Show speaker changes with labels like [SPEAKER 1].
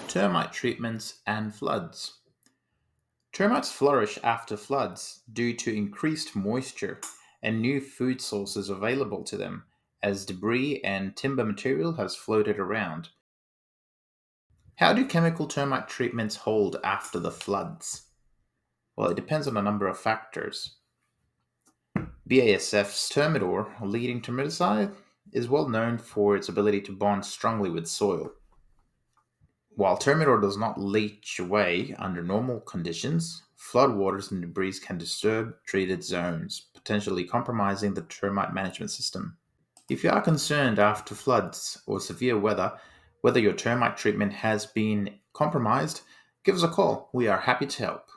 [SPEAKER 1] Termite treatments and floods. Termites flourish after floods due to increased moisture and new food sources available to them as debris and timber material has floated around. How do chemical termite treatments hold after the floods? Well, it depends on a number of factors. BASF's Termidor, a leading termiticide, is well known for its ability to bond strongly with soil. While Termidor does not leach away under normal conditions, floodwaters and debris can disturb treated zones, potentially compromising the termite management system. If you are concerned after floods or severe weather whether your termite treatment has been compromised, give us a call. We are happy to help.